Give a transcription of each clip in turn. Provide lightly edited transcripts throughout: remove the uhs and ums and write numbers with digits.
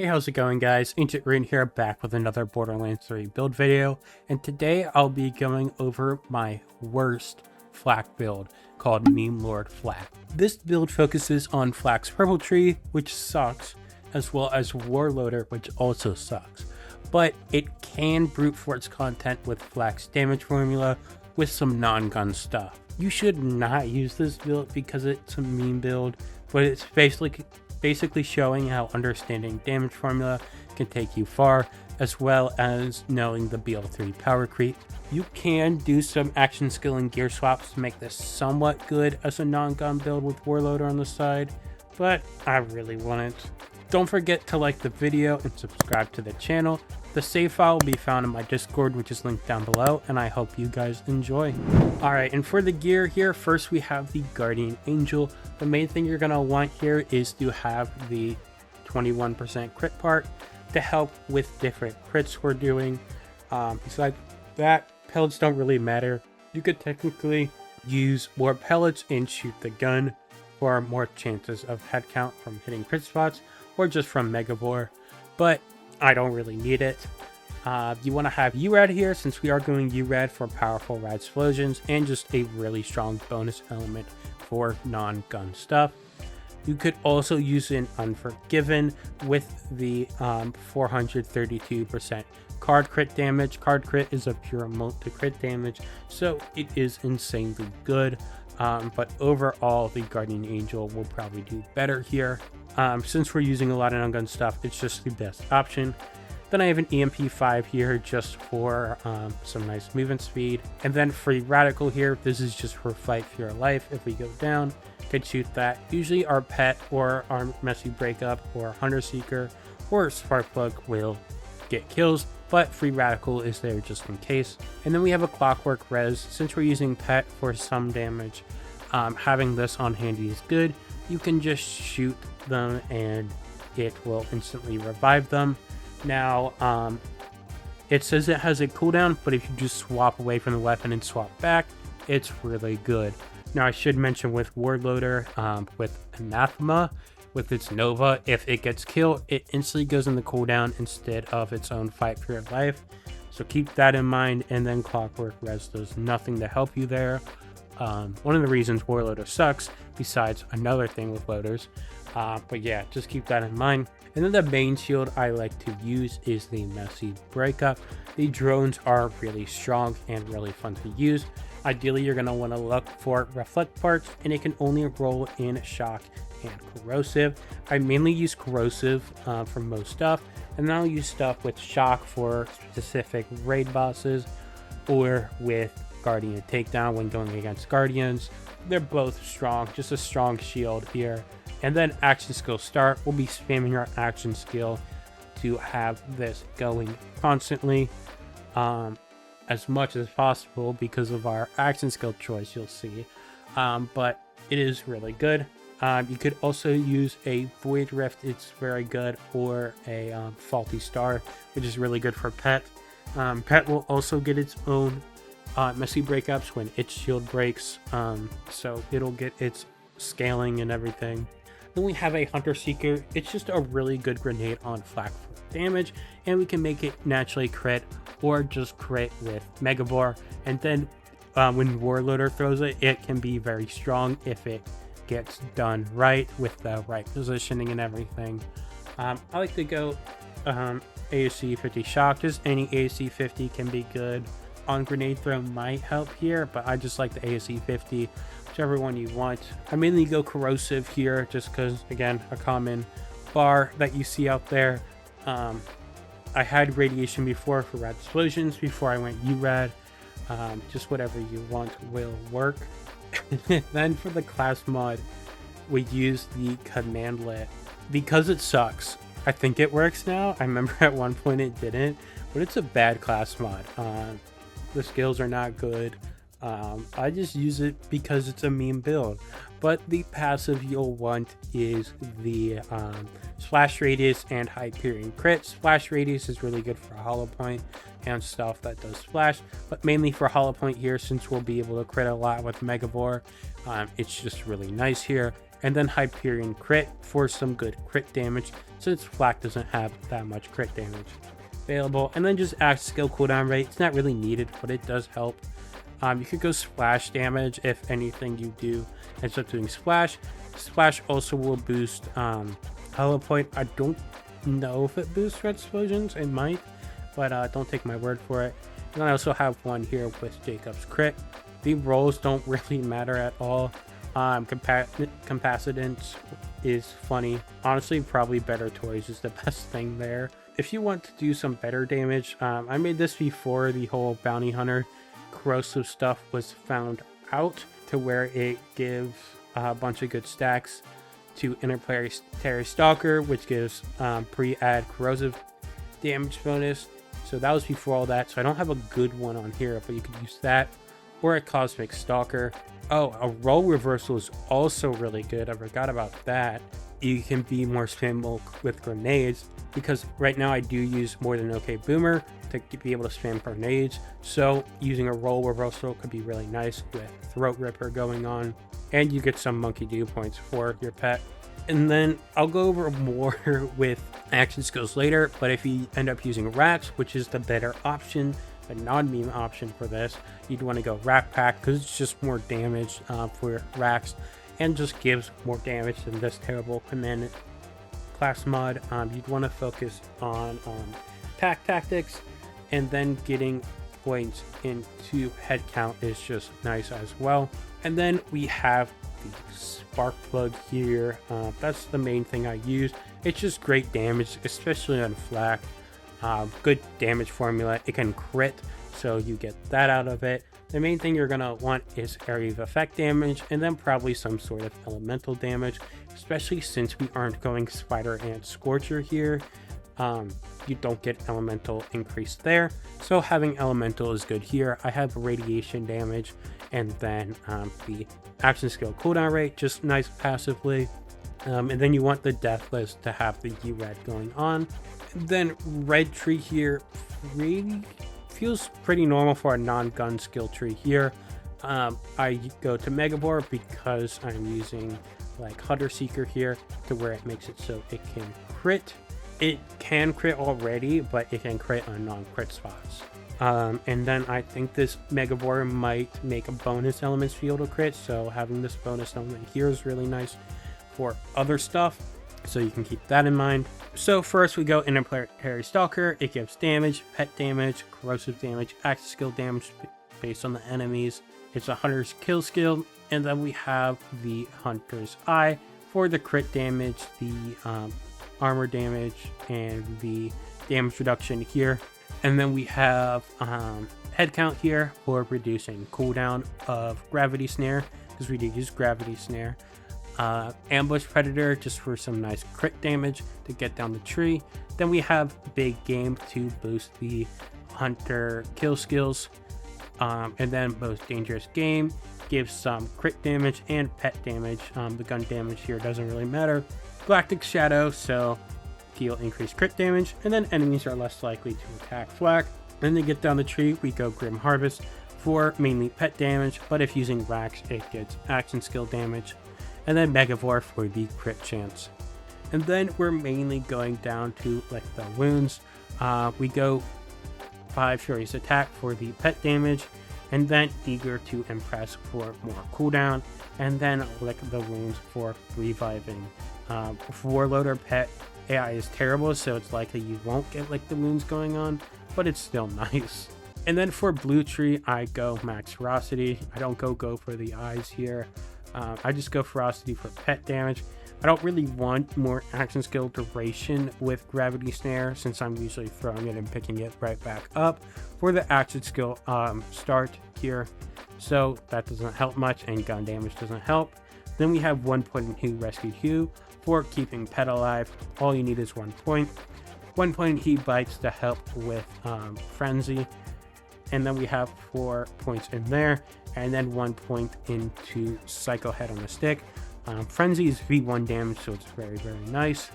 Hey, how's it going, guys? Ancient Rune here, back with another Borderlands 3 build video, and today I'll be going over my worst Fl4k build called MemeLord Fl4k. This build focuses on Fl4k's purple tree, which sucks, as well as Warloader, which also sucks, but it can brute force content with Fl4k's damage formula with some non-gun stuff. You should not use this build because it's a meme build, but it's basically showing how understanding damage formula can take you far, as well as knowing the BL3 power creep. You can do some action skill and gear swaps to make this somewhat good as a non-gun build with Warloader on the side, but I really wouldn't. Don't forget to like the video and subscribe to the channel. The save file will be found in my Discord, which is linked down below, and I hope you guys enjoy. Alright, and for the gear here, first we have the Guardian Angel. The main thing you're going to want here is to have the 21% crit part to help with different crits we're doing. Besides that, pellets don't really matter. You could technically use more pellets and shoot the gun for more chances of head count from hitting crit spots or just from Megavore, but I don't really need it. You want to have URAD here, since we are going URAD for powerful rad explosions and just a really strong bonus element for non-gun stuff. You could also use an Unforgiven with the 432% card crit damage. Card crit is a pure multi-crit damage, so it is insanely good. But overall, the Guardian Angel will probably do better here. Since we're using a lot of non-gun stuff, it's just the best option. Then I have an EMP5 here just for some nice movement speed. And then Free Radical here, this is just for fight for your life. If we go down, could shoot that. Usually our pet or our messy breakup or hunter seeker or spark plug will get kills, but Free Radical is there just in case. And then we have a Clockwork Res. Since we're using pet for some damage, having this on handy is good. You can just shoot them and it will instantly revive them. Now, it says it has a cooldown, but if you just swap away from the weapon and swap back, it's really good. Now, I should mention with Warloader, with Anathema, with its Nova, if it gets killed, it instantly goes in the cooldown instead of its own fight for your life. So keep that in mind, and then Clockwork Res does nothing to help you there. One of the reasons Warloader sucks, besides another thing with loaders. But yeah, just keep that in mind. And then the main shield I like to use is the Messy Breakup. The drones are really strong and really fun to use. Ideally, you're going to want to look for reflect parts, and it can only roll in shock and corrosive. I mainly use corrosive for most stuff, and then I'll use stuff with shock for specific raid bosses or with Guardian Takedown when going against Guardians. They're both strong, just a strong shield here. And then action skill start, we'll be spamming our action skill to have this going constantly as much as possible because of our action skill choice, you'll see. But it is really good. You could also use a Void Rift, it's very good, or a Faulty Star, which is really good for Pet. Pet will also get its own messy breakups when its shield breaks, so it'll get its scaling and everything. Then we have a Hunter Seeker. It's just a really good grenade on Fl4k damage, and we can make it naturally crit or just crit with Megavore. And then when Warloader throws it, it can be very strong if it gets done right with the right positioning and everything. I like to go AOC 50 shock. Just any AOC 50 can be good. On grenade throw might help here, but I just like the AOC 50, whichever one you want. I mainly go corrosive here just because, again, a common bar that you see out there. I had radiation before for rad explosions before I went URAD. Just whatever you want will work. Then for the class mod, we use the commandlet because it sucks. I think it works now. I remember at one point it didn't, but it's a bad class mod. The skills are not good. I just use it because it's a meme build. But the passive you'll want is the Splash Radius and Hyperion Crit. Splash Radius is really good for Hollow Point and stuff that does splash, but mainly for Hollow Point here, since we'll be able to crit a lot with Megavore. It's just really nice here. and then Hyperion crit for some good crit damage, since Fl4k doesn't have that much crit damage available. And then just act skill cooldown rate. It's not really needed, but it does help. You could go splash damage if anything you do ends up doing splash. Splash also will boost hollow point. I don't know if it boosts red explosions. It might, but don't take my word for it. And I also have one here with Jacob's crit. The rolls don't really matter at all. Capacitance is funny. Honestly, probably better toys is the best thing there. If you want to do some better damage, I made this before the whole bounty hunter corrosive stuff was found out, to where it gives a bunch of good stacks to interplanetary stalker, which gives pre-add corrosive damage bonus. So that was before all that, so I don't have a good one on here, but you could use that, or a cosmic stalker. Oh, a roll reversal is also really good. I forgot about that. You can be more spammable with grenades, because right now I do use more than okay boomer to be able to spam grenades, so using a roll reversal could be really nice with throat ripper going on, and you get some monkey do points for your pet. And then I'll go over more with action skills later, but if you end up using racks, which is the better option, the non-meme option for this, you'd want to go rack pack, because it's just more damage for racks, and just gives more damage than this terrible command class mod. You'd want to focus on pack tactics, and then getting points into head count is just nice as well. And then we have the spark plug here. That's the main thing I use. It's just great damage, especially on Fl4k. Good damage formula. It can crit, so you get that out of it. The main thing you're gonna want is area of effect damage, and then probably some sort of elemental damage, especially since we aren't going Spider and Scorcher here. You don't get elemental increase there, so having elemental is good here. I have radiation damage, and then the action skill cooldown rate, just nice passively. And then you want the deathless to have the U-Red going on. And then red tree here really feels pretty normal for a non-gun skill tree here. I go to Megabore because I'm using like Hunter Seeker here, to where it makes it so it can crit. It can crit already, but it can crit on non-crit spots. And then I think this Megabore might make a bonus elements field to crit, so having this bonus element here is really nice for other stuff, so you can keep that in mind. So first we go Interplanetary Stalker. It gives damage, pet damage, corrosive damage, action skill damage based on the enemies. It's a Hunter's kill skill, and then we have the Hunter's Eye for the crit damage, the armor damage, and the damage reduction here. And then we have head count here for reducing cooldown of gravity snare, because we did use gravity snare. Ambush predator just for some nice crit damage to get down the tree. Then we have big game to boost the hunter kill skills, and then most dangerous game gives some crit damage and pet damage. The gun damage here doesn't really matter. Galactic Shadow, so deal increased crit damage, and then enemies are less likely to attack Fl4k. Then to get down the tree, we go Grim Harvest for mainly pet damage, but if using racks, it gets action skill damage, and then Megavore for the crit chance. And then we're mainly going down to like the wounds. We go 5 Furious Attack for the pet damage, and then Eager to Impress for more cooldown, and then Lick the Wounds for reviving. For loader pet, AI is terrible, so it's likely you won't get like the wounds going on, but it's still nice. And then for blue tree, I go max ferocity. I don't go for the eyes here. I just go ferocity for pet damage. I don't really want more action skill duration with gravity snare, since I'm usually throwing it and picking it right back up for the action skill start here, so that doesn't help much, and gun damage doesn't help. Then we have 1 point in Who Rescued Who for keeping pet alive. All you need is 1 point. 1 point in He Bites to help with frenzy, and then we have 4 points in there, and then 1 point into Psycho Head on a Stick. Frenzy is V1 damage, so it's very, very nice.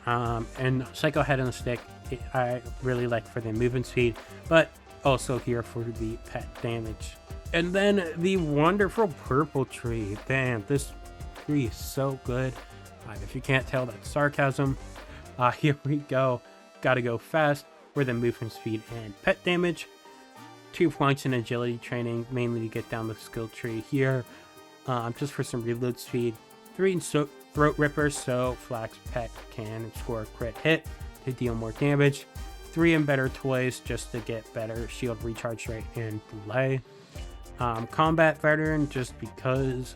And Psycho Head on a Stick, I really like for the movement speed, but also here for the pet damage. And then the wonderful purple tree. Damn, this 3 is so good. If you can't tell, that's sarcasm. Here we go. Gotta go fast for the movement speed and pet damage. 2 points in agility training, mainly to get down the skill tree here. Just for some reload speed. 3 in throat ripper, so Fl4k's pet can score a crit hit to deal more damage. 3 in better toys, just to get better shield recharge rate and delay. Combat veteran, just because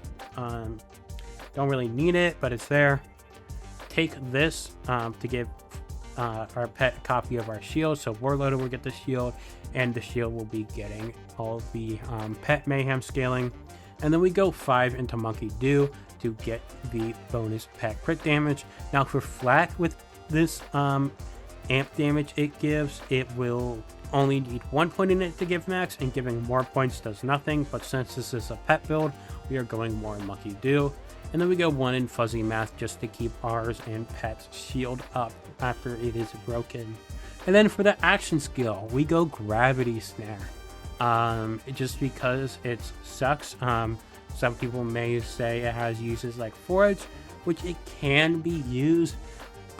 don't really need it, but it's there. Take this to give our pet a copy of our shield, so Warloader will get the shield, and the shield will be getting all the pet mayhem scaling. And then we go 5 into Monkey Do to get the bonus pet crit damage. Now for Fl4k, with this amp damage it gives, it will only need 1 point in it to give max, and giving more points does nothing. But since this is a pet build, we are going more in Monkey Do. And then we go 1 in Fuzzy Math, just to keep ours and pet's shield up after it is broken. And then for the action skill, we go Gravity Snare. Just because it sucks. Some people may say it has uses like Forage, which it can be used,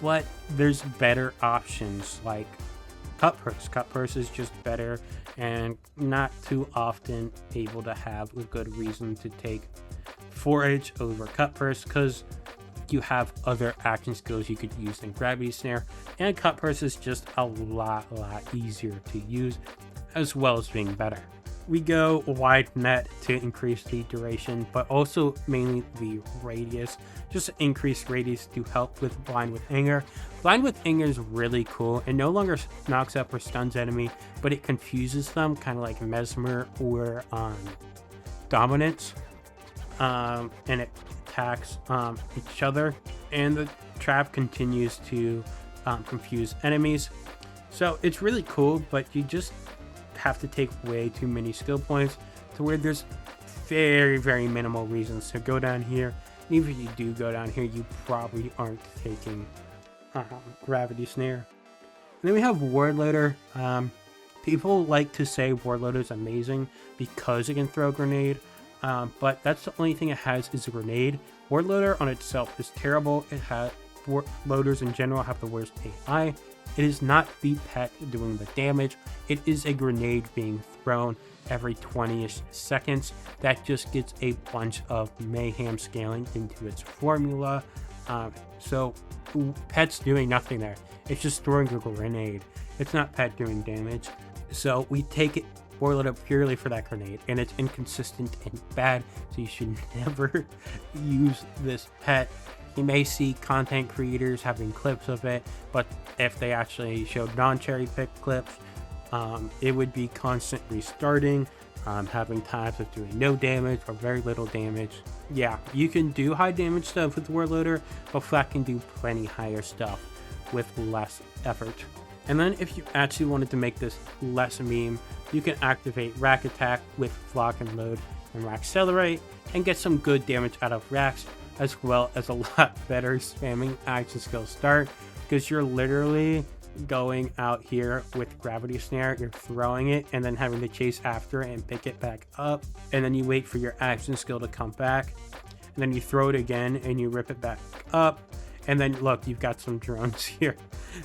but there's better options like Cut Purse. Cut Purse is just better and not too often able to have a good reason to take Forage over Cut Purse, because you have other action skills you could use than Gravity Snare, and Cut Purse is just a lot easier to use, as well as being better. We go Wide Net to increase the duration, but also mainly the radius, just increase radius to help with Blind with Anger. Blind with Anger is really cool. It no longer knocks up or stuns enemy, but it confuses them, kind of like Mesmer or Dominance, and it attacks each other, and the trap continues to confuse enemies. So it's really cool, but you just have to take way too many skill points to where there's very minimal reasons to go down here. And even if you do go down here, you probably aren't taking Gravity Snare. And then we have Warloader. People like to say Warloader is amazing because it can throw a grenade, but that's the only thing it has is a grenade. Warloader on itself is terrible. Warloaders in general have the worst AI. It is not the pet doing the damage. It is a grenade being thrown every 20-ish seconds that just gets a bunch of mayhem scaling into its formula. So pet's doing nothing there. It's just throwing a grenade. It's not pet doing damage. So we take it Warloader purely for that grenade, and it's inconsistent and bad, so you should never use this pet. You may see content creators having clips of it, but if they actually showed non-cherry pick clips, it would be constant restarting, having times of doing no damage or very little damage. Yeah, you can do high damage stuff with Warloader, but Fl4k can do plenty higher stuff with less effort. And then if you actually wanted to make this less meme, you can activate Rack Attack with Flock and Load and Rack Accelerate and get some good damage out of racks, as well as a lot better spamming action skill start, because you're literally going out here with Gravity Snare, you're throwing it and then having to chase after it and pick it back up, and then you wait for your action skill to come back, and then you throw it again and you rip it back up, and then look, you've got some drones here.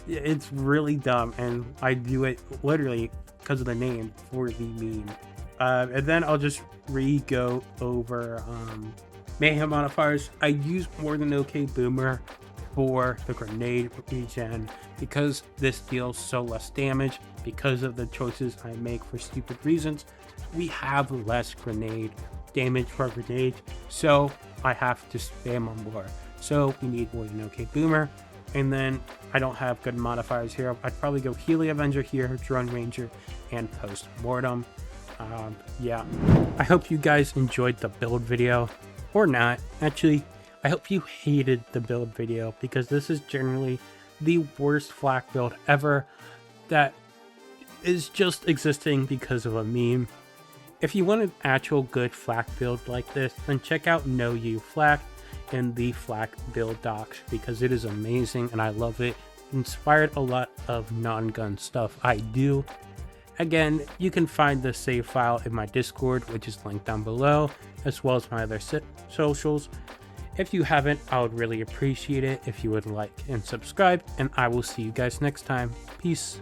It's really dumb, and I do it literally because of the name for the meme. And then I'll just go over Mayhem modifiers. I use More Than OK Boomer for the grenade regen because this deals so less damage because of the choices I make for stupid reasons. We have less grenade damage for grenades, so I have to spam on more. So we need More Than OK Boomer. And then I don't have good modifiers here. I'd probably go Healy Avenger here, Drone Ranger, and Post Mortem. Yeah, I hope you guys enjoyed the build video, or not. Actually, I hope you hated the build video, because this is generally the worst Fl4k build ever that is just existing because of a meme. If you want an actual good Fl4k build like this, then check out Know You Fl4k in the Fl4k build docs, because it is amazing and I love it. Inspired a lot of non-gun stuff I do. Again, you can find the save file in my Discord, which is linked down below, as well as my other socials. If you haven't, I would really appreciate it if you would like and subscribe, and I will see you guys next time. Peace.